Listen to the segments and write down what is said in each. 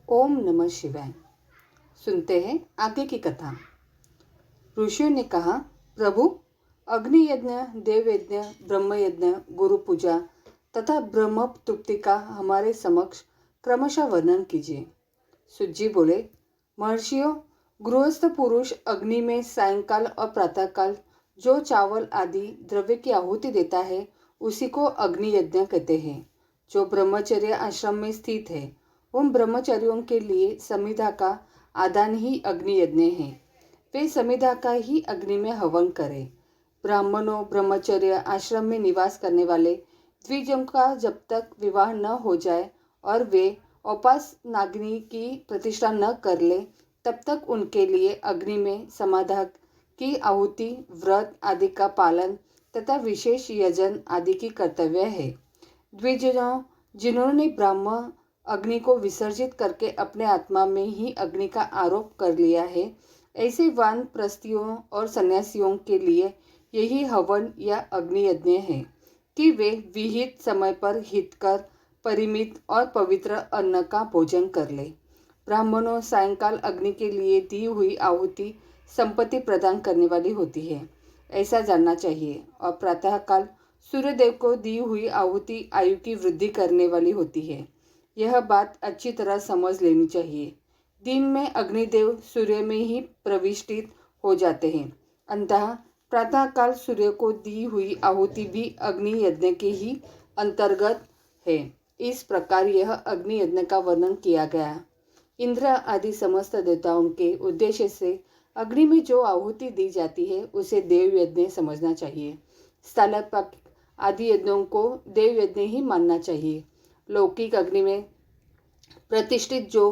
ओम नमः शिवाय। सुनते हैं आगे की कथा। ऋषियों ने कहा, प्रभु, अग्नि यज्ञ, देव यज्ञ, ब्रह्म यज्ञ, गुरु पूजा तथा ब्रह्म तृप्ति का हमारे समक्ष क्रमशः वर्णन कीजिए। सूत जी बोले, महर्षियों, गृहस्थ पुरुष अग्नि में सायंकाल और प्रातःकाल जो चावल आदि द्रव्य की आहुति देता है उसी को अग्नि यज्ञ कहते हैं। जो ब्रह्मचर्य आश्रम में स्थित है उन ब्रह्मचारियों के लिए समिधा का आदान ही अग्नि यज्ञ है। वे समिधा का ही अग्नि में हवन करें। ब्राह्मणों, ब्रह्मचर्य आश्रम में निवास करने वाले द्विजों का जब तक विवाह न हो जाए और वे औपास नागनी की प्रतिष्ठा न कर ले तब तक उनके लिए अग्नि में समाधा की आहुति, व्रत आदि का पालन तथा विशेष यजन आदि की कर्तव्य है। द्विजों जिन्होंने ब्राह्म अग्नि को विसर्जित करके अपने आत्मा में ही अग्नि का आरोप कर लिया है, ऐसे वानप्रस्थियों और सन्यासियों के लिए यही हवन या अग्नि यज्ञ है कि वे विहित समय पर हितकर परिमित और पवित्र अन्न का भोजन कर ले। ब्राह्मणों सायंकाल अग्नि के लिए दी हुई आहुति संपत्ति प्रदान करने वाली होती है, ऐसा जानना चाहिए, और प्रातःकाल सूर्यदेव को दी हुई आहुति आयु की वृद्धि करने वाली होती है। यह बात अच्छी तरह समझ लेनी चाहिए। दिन में अग्निदेव सूर्य में ही प्रविष्टित हो जाते हैं, अतः प्रातःकाल सूर्य को दी हुई आहुति भी अग्नि यज्ञ के ही अंतर्गत है। इस प्रकार यह अग्नि यज्ञ का वर्णन किया गया। इंद्र आदि समस्त देवताओं के उद्देश्य से अग्नि में जो आहुति दी जाती है उसे देव यज्ञ समझना चाहिए। स्थालापाक आदि यज्ञों को देव यज्ञ ही मानना चाहिए। लौकिक अग्नि में प्रतिष्ठित जो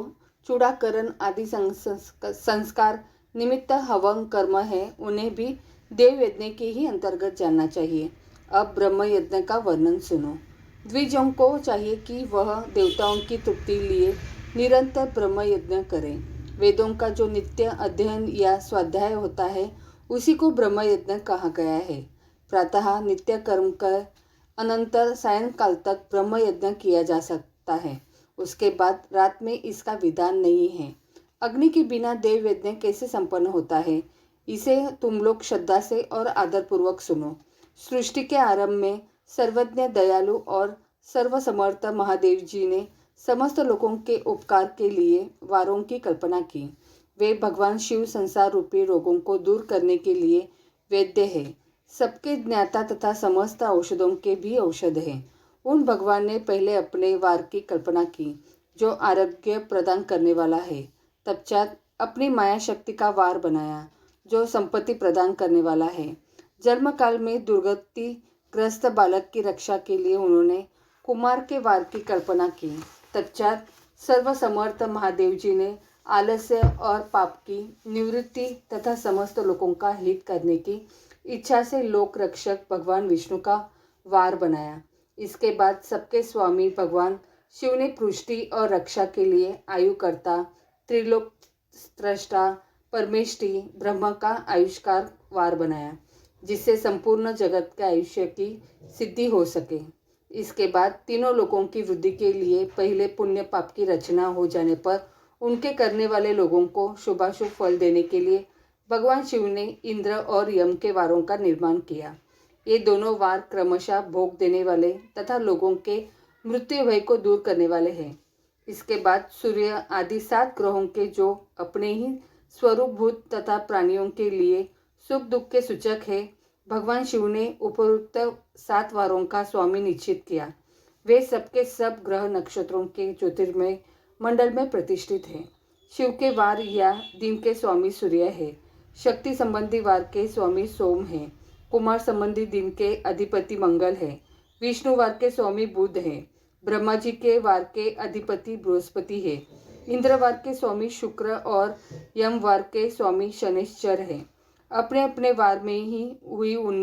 चूड़ाकरण आदि संस्कार निमित्त हवन कर्म है उन्हें भी देव यज्ञ के ही अंतर्गत जानना चाहिए। अब ब्रह्म यज्ञ का वर्णन सुनो। द्विजों को चाहिए कि वह देवताओं की तृप्ति लिए निरंतर ब्रह्म यज्ञ करें। वेदों का जो नित्य अध्ययन या स्वाध्याय होता है उसी को ब्रह्म यज्ञ कहा गया है। प्रातः नित्य कर्म कर अनंतर सायंकाल तक ब्रह्म यज्ञ किया जा सकता है। उसके बाद रात में इसका विधान नहीं है। अग्नि के बिना देव यज्ञ कैसे संपन्न होता है, इसे तुम लोग श्रद्धा से और आदरपूर्वक सुनो। सृष्टि के आरंभ में सर्वज्ञ, दयालु और सर्वसमर्थ महादेव जी ने समस्त लोगों के उपकार के लिए वारों की कल्पना की। वे भगवान शिव संसार रूपी रोगों को दूर करने के लिए वैद्य है, सबके ज्ञाता तथा समस्त औषधों के भी औषध है। उन भगवान ने पहले अपने वार की कल्पना की जो आरोग्य प्रदान करने वाला है। तत्पश्चात अपनी माया शक्ति का वार बनाया जो संपत्ति प्रदान करने वाला है। जन्म काल में दुर्गति ग्रस्त बालक की रक्षा के लिए उन्होंने कुमार के वार की कल्पना की। तत्पश्चात सर्वसमर्थ महादेव जी ने आलस्य और पाप की निवृत्ति तथा समस्त लोगों का हित करने की इच्छा से लोक रक्षक भगवान विष्णु का वार बनाया। इसके बाद सबके स्वामी भगवान शिव ने पुष्टि और रक्षा के लिए आयुकर्ता, त्रिलोक स्रष्टा, परमेष्टि ब्रह्म का आयुष्कार वार बनाया, जिससे संपूर्ण जगत के आयुष्य की सिद्धि हो सके। इसके बाद तीनों लोगों की वृद्धि के लिए पहले पुण्य पाप की रचना हो जाने पर उनके करने वाले लोगों को शुभाशुभ फल देने के लिए भगवान शिव ने इंद्र और यम के वारों का निर्माण किया। ये दोनों वार क्रमशः भोग देने वाले तथा लोगों के मृत्यु भय को दूर करने वाले हैं। इसके बाद सूर्य आदि 7 ग्रहों के जो अपने ही स्वरूपभूत तथा प्राणियों के लिए सुख दुख के सूचक है, भगवान शिव ने उपरोक्त 7 वारों का स्वामी निश्चित किया। वे सबके सब ग्रह नक्षत्रों के ज्योतिर्मय मंडल में प्रतिष्ठित हैं। शिव के वार या दिन के स्वामी सूर्य है। शक्ति संबंधी वार के स्वामी सोम है। कुमार संबंधी दिन के अधिपति मंगल है। विष्णु वार के स्वामी बुध है। ब्रह्मा जी के वार के अधिपति बृहस्पति है। इंद्र वार के स्वामी शुक्र और यम वार के स्वामी शनिश्चर है। अपने अपने वार में ही हुई उन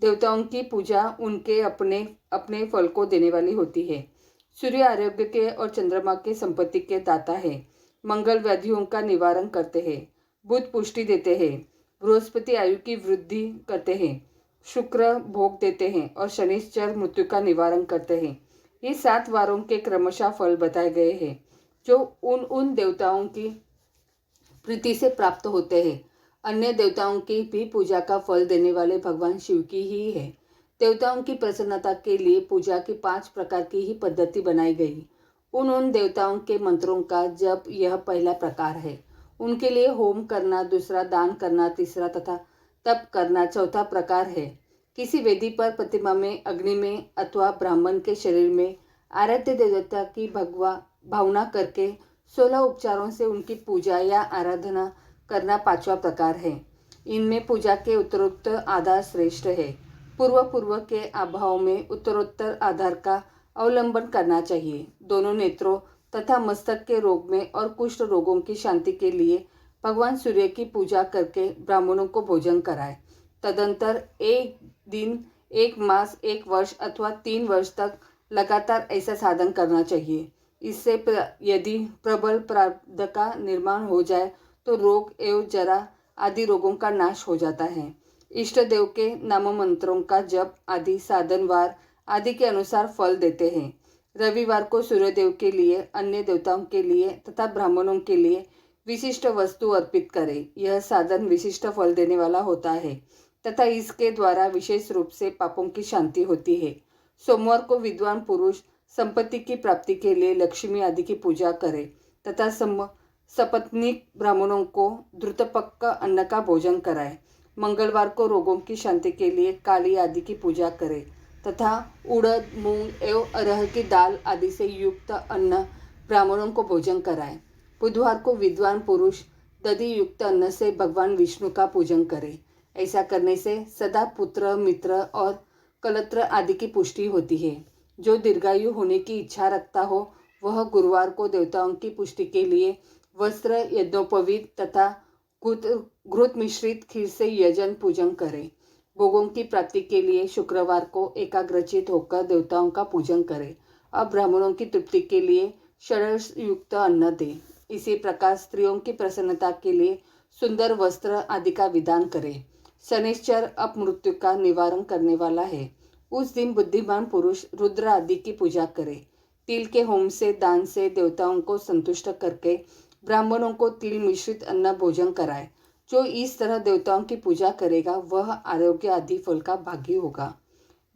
देवताओं की पूजा उनके अपने अपने फल को देने वाली होती है। सूर्य आरोग्य के और चंद्रमा के संपत्ति के दाता है। मंगल व्याधियों का निवारण करते हैं। बुध पुष्टि देते हैं। बृहस्पति आयु की वृद्धि करते हैं। शुक्र भोग देते हैं और शनिश्चर मृत्यु का निवारण करते हैं। ये 7 वारों के क्रमशः फल बताए गए हैं। जो उन देवताओं की प्रीति से प्राप्त होते हैं। अन्य देवताओं की भी पूजा का फल देने वाले भगवान शिव की ही है। देवताओं की प्रसन्नता के लिए पूजा की 5 प्रकार की ही पद्धति बनाई गई। उन देवताओं के मंत्रों का जप यह पहला प्रकार है। उनके लिए होम करना, दूसरा दान करना, तीसरा तथा तप करना चौथा प्रकार है। किसी वेदी पर, प्रतिमा में, अग्नि में अथवा ब्राह्मण के शरीर में आराध्य देवता की भावना करके 16 उपचारों से उनकी पूजा या आराधना करना पांचवा प्रकार है। इनमें पूजा के उत्तरोत्तर आधार श्रेष्ठ है। पूर्व के अभाव में उत्तरोत्तर आधार का अवलंबन करना चाहिए। दोनों नेत्रों तथा मस्तक के रोग में और कुष्ठ रोगों की शांति के लिए भगवान सूर्य की पूजा करके ब्राह्मणों को भोजन कराए। तदंतर एक दिन, एक मास, एक वर्ष अथवा 3 वर्ष तक लगातार ऐसा साधन करना चाहिए। इससे यदि प्रबल प्रारब्ध का निर्माण हो जाए तो रोग एवं जरा आदि रोगों का नाश हो जाता है। इष्ट देव के नाम मंत्रों का जप आदि साधनवार आदि के अनुसार फल देते हैं। रविवार को सूर्यदेव के लिए, अन्य देवताओं के लिए तथा ब्राह्मणों के लिए विशिष्ट वस्तु अर्पित करें। यह साधन विशिष्ट फल देने वाला होता है तथा इसके द्वारा विशेष रूप से पापों की शांति होती है। सोमवार को विद्वान पुरुष संपत्ति की प्राप्ति के लिए लक्ष्मी आदि की पूजा करें तथा सपत्नीक ब्राह्मणों को द्रुतपक्क अन्न का भोजन कराए। मंगलवार को रोगों की शांति के लिए काली आदि की पूजा करें तथा उड़द, मूंग एवं अरहर की दाल आदि से युक्त अन्न ब्राह्मणों को भोजन कराए। बुधवार को विद्वान पुरुष दधि युक्त अन्न से भगवान विष्णु का पूजन करे। ऐसा करने से सदा पुत्र, मित्र और कलत्र आदि की पुष्टि होती है। जो दीर्घायु होने की इच्छा रखता हो वह गुरुवार को देवताओं की पुष्टि के लिए वस्त्र, यज्ञोपवीत तथा घृत मिश्रित खीर से यजन पूजन करे। भोगों की प्राप्ति के लिए शुक्रवार को एकाग्रचित होकर देवताओं का पूजन करे और ब्राह्मणों की तृप्ति के लिए षड्रस युक्त अन्न दे। इसी प्रकार स्त्रियों की प्रसन्नता के लिए सुंदर वस्त्र आदि का विधान करे। शनिश्चर अपमृत्यु का निवारण करने वाला है। उस दिन बुद्धिमान पुरुष रुद्र आदि की पूजा करे। तिल के होम से, दान से देवताओं को संतुष्ट करके ब्राह्मणों को तिल मिश्रित अन्न भोजन कराए। जो इस तरह देवताओं की पूजा करेगा वह आरोग्य आदि फल का भागी होगा।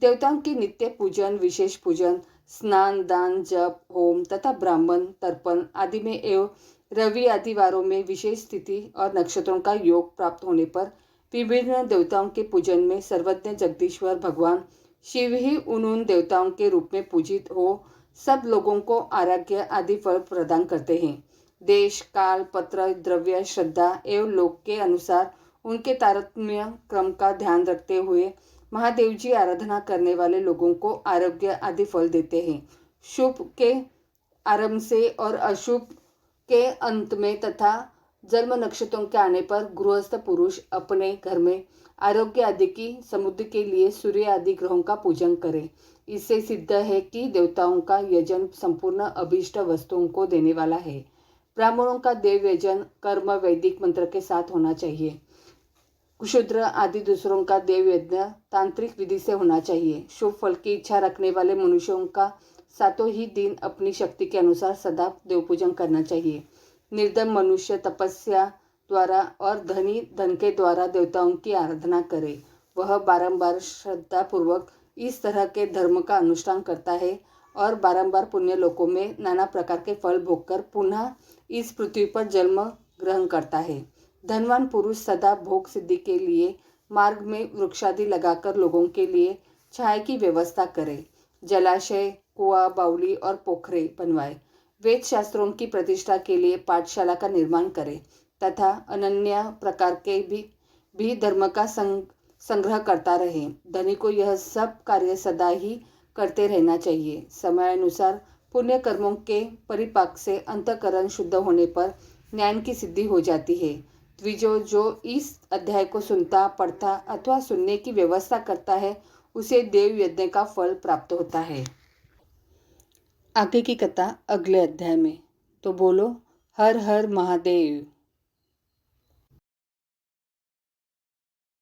देवताओं की नित्य पूजन, विशेष पूजन, स्नान, दान, जप, होम तथा ब्राह्मण तर्पण आदि में एवं रवि आदि वारों में विशेष स्थिति और नक्षत्रों का योग प्राप्त होने पर विभिन्न देवताओं के पूजन में सर्वज्ञ जगदीश्वर भगवान शिव ही उन देवताओं के रूप में पूजित हो सब लोगों को आरोग्य आदि फल प्रदान करते हैं। देश, काल, पत्र, द्रव्य, श्रद्धा एवं लोक के अनुसार उनके तारतम्य क्रम का ध्यान रखते हुए महादेव जी आराधना करने वाले लोगों को आरोग्य आदि फल देते हैं। शुभ के आरंभ से और अशुभ के अंत में तथा जन्म नक्षत्रों के आने पर गृहस्थ पुरुष अपने घर में आरोग्य आदि की समृद्धि के लिए सूर्य आदि ग्रहों का पूजन करें। इससे सिद्ध है कि देवताओं का यजन संपूर्ण अभीष्ट वस्तुओं को देने वाला है। ब्राह्मणों का देव यजन कर्म वैदिक मंत्र के साथ होना चाहिए। क्षुद्र आदि दूसरों का देव यज्ञ तांत्रिक विधि से होना चाहिए। शुभ फल की इच्छा रखने वाले मनुष्यों का सातों ही दिन अपनी शक्ति के अनुसार सदा देव पूजन करना चाहिए। निर्धन मनुष्य तपस्या द्वारा और धनी धन के द्वारा देवताओं की आराधना करे। वह बारंबार श्रद्धा पूर्वक इस तरह के धर्म का अनुष्ठान करता है और बारंबार पुण्य लोकों में नाना प्रकार के फल भोगकर पुनः इस पृथ्वी पर जन्म ग्रहण करता है। धनवान पुरुष सदा भोग सिद्धि के लिए मार्ग में वृक्षादि लगाकर लोगों के लिए छाया की व्यवस्था करे। जलाशय, कुआं, बावली और पोखरे बनवाए। वेद शास्त्रों की प्रतिष्ठा के लिए पाठशाला का निर्माण करे तथा अनन्य प्रकार के भी धर्म का संग्रह करता रहे। धनी को यह सब कार्य सदा ही करते रहना चाहिए। समयानुसार पुण्य कर्मों के परिपाक से अंतःकरण शुद्ध होने पर ज्ञान की सिद्धि हो जाती है। द्विजो जो इस अध्याय को सुनता, पढ़ता अथवा सुनने की व्यवस्था करता है उसे देव यज्ञ का फल प्राप्त होता है। आगे की कथा अगले अध्याय में। तो बोलो हर हर महादेव।